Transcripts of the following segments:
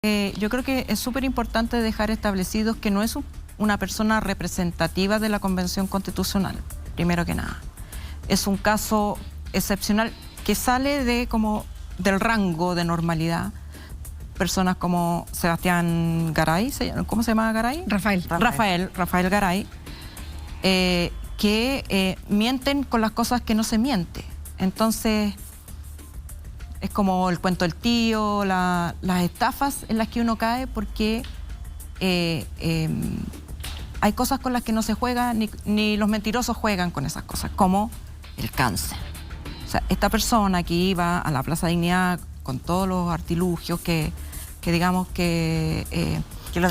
Yo creo que es súper importante dejar establecido que no es una persona representativa de la Convención Constitucional, primero que nada. Es un caso excepcional que sale del rango de normalidad. Personas como Sebastián Garay, ¿cómo se llama Garay? Rafael Garay, que mienten con las cosas que no se miente. Entonces, es como el cuento del tío, las estafas en las que uno cae porque hay cosas con las que no se juega, ni los mentirosos juegan con esas cosas, como el cáncer. O sea, esta persona que iba a la Plaza Dignidad con todos los artilugios que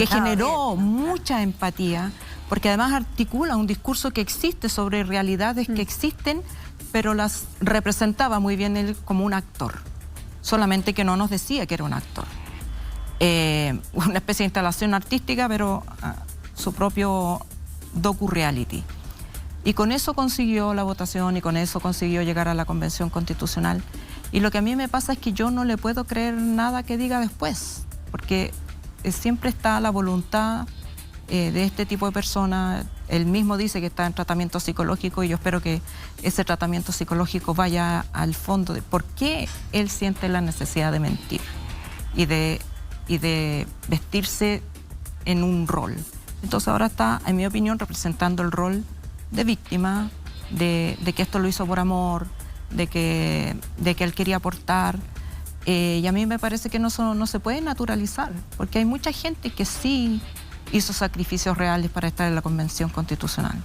generó mucha empatía, porque además articula un discurso que existe sobre realidades que existen, pero las representaba muy bien él como un actor, solamente que no nos decía que era un actor. Una especie de instalación artística, pero su propio docu-reality. Y con eso consiguió la votación y con eso consiguió llegar a la Convención Constitucional. Y lo que a mí me pasa es que yo no le puedo creer nada que diga después, porque siempre está la voluntad de este tipo de personas. Él mismo dice que está en tratamiento psicológico y yo espero que ese tratamiento psicológico vaya al fondo de por qué él siente la necesidad de mentir y de vestirse en un rol. Entonces ahora está, en mi opinión, representando el rol de víctima, de que esto lo hizo por amor, de que él quería aportar. Y a mí me parece que no se puede naturalizar, porque hay mucha gente que sí hizo sacrificios reales para estar en la Convención Constitucional.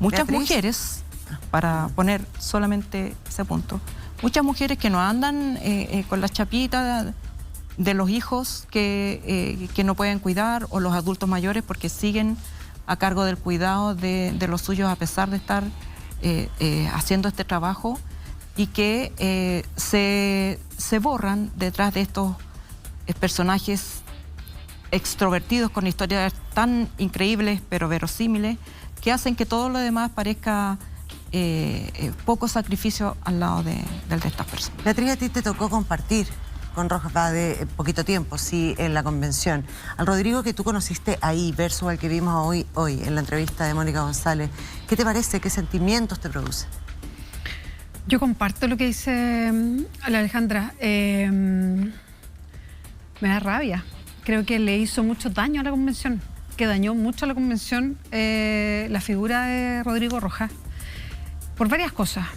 Muchas mujeres, para poner solamente ese punto, muchas mujeres que no andan con la chapita de los hijos que no pueden cuidar, o los adultos mayores porque siguen a cargo del cuidado de los suyos a pesar de estar haciendo este trabajo, y que se borran detrás de estos personajes extrovertidos con historias tan increíbles pero verosímiles, que hacen que todo lo demás parezca poco sacrificio al lado de estas personas. Beatriz, a ti te tocó compartir con Rojas Vade poquito tiempo, sí, en la convención. Al Rodrigo que tú conociste ahí versus al que vimos hoy en la entrevista de Mónica González, ¿qué te parece? ¿Qué sentimientos te produce? Yo comparto lo que dice la Alejandra. Me da rabia. Creo que le hizo mucho daño a la convención, que dañó mucho a la convención la figura de Rodrigo Rojas, por varias cosas.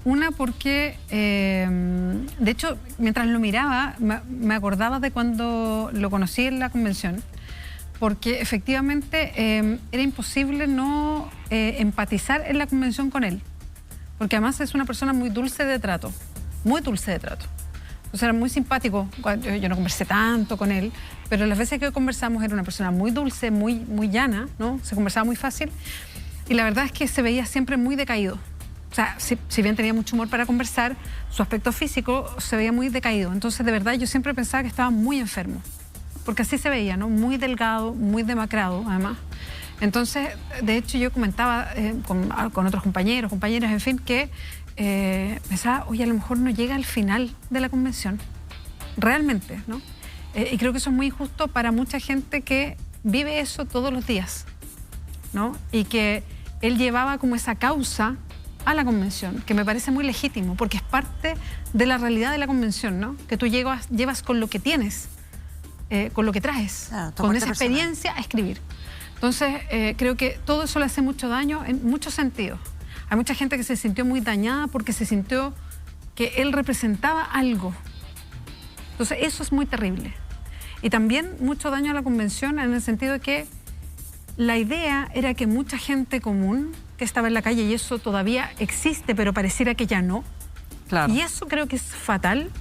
Una, porque, de hecho, mientras lo miraba, me acordaba de cuando lo conocí en la convención, porque efectivamente era imposible no empatizar en la convención con él, porque además es una persona muy dulce de trato, muy dulce de trato. O sea, era muy simpático. Yo no conversé tanto con él, pero las veces que conversamos era una persona muy dulce, muy llana, ¿no? Se conversaba muy fácil, y la verdad es que se veía siempre muy decaído. O sea, si bien tenía mucho humor para conversar, su aspecto físico se veía muy decaído. Entonces, de verdad, yo siempre pensaba que estaba muy enfermo, porque así se veía, ¿no? Muy delgado, muy demacrado, además. Entonces, de hecho, yo comentaba con otros compañeros, compañeras, en fin, que pensaba, oye, a lo mejor no llega al final de la convención, realmente, ¿no? Y creo que eso es muy injusto para mucha gente que vive eso todos los días, ¿no? Y que él llevaba como esa causa a la convención, que me parece muy legítimo, porque es parte de la realidad de la convención, ¿no? Que tú llevas con lo que tienes, con lo que traes, con esa experiencia a escribir. Entonces, creo que todo eso le hace mucho daño en muchos sentidos. Hay mucha gente que se sintió muy dañada porque se sintió que él representaba algo. Entonces, eso es muy terrible. Y también mucho daño a la convención en el sentido de que la idea era que mucha gente común que estaba en la calle, y eso todavía existe, pero pareciera que ya no. Claro. Y eso creo que es fatal.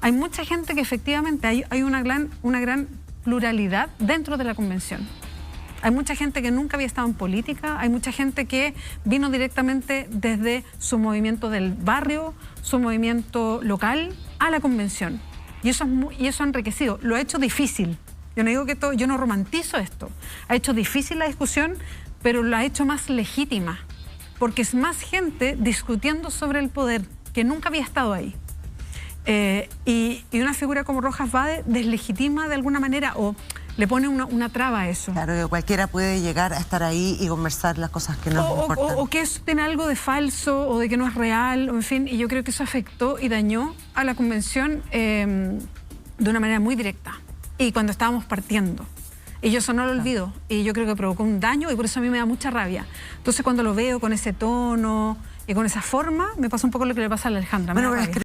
Hay mucha gente que efectivamente hay una gran pluralidad dentro de la convención. Hay mucha gente que nunca había estado en política, hay mucha gente que vino directamente desde su movimiento del barrio, su movimiento local, a la convención. Y eso ha enriquecido, lo ha hecho difícil. Yo no digo que yo no romantizo esto. Ha hecho difícil la discusión, pero lo ha hecho más legítima, porque es más gente discutiendo sobre el poder que nunca había estado ahí. Y una figura como Rojas Vade deslegitima de alguna manera o le pone una traba a eso. Claro, que cualquiera puede llegar a estar ahí y conversar las cosas que nos importan. O que eso tiene algo de falso o de que no es real, o en fin, y yo creo que eso afectó y dañó a la convención de una manera muy directa. Y cuando estábamos partiendo. Y yo eso no lo olvido. Y yo creo que provocó un daño y por eso a mí me da mucha rabia. Entonces cuando lo veo con ese tono y con esa forma, me pasa un poco lo que le pasa a la Alejandra. Bueno,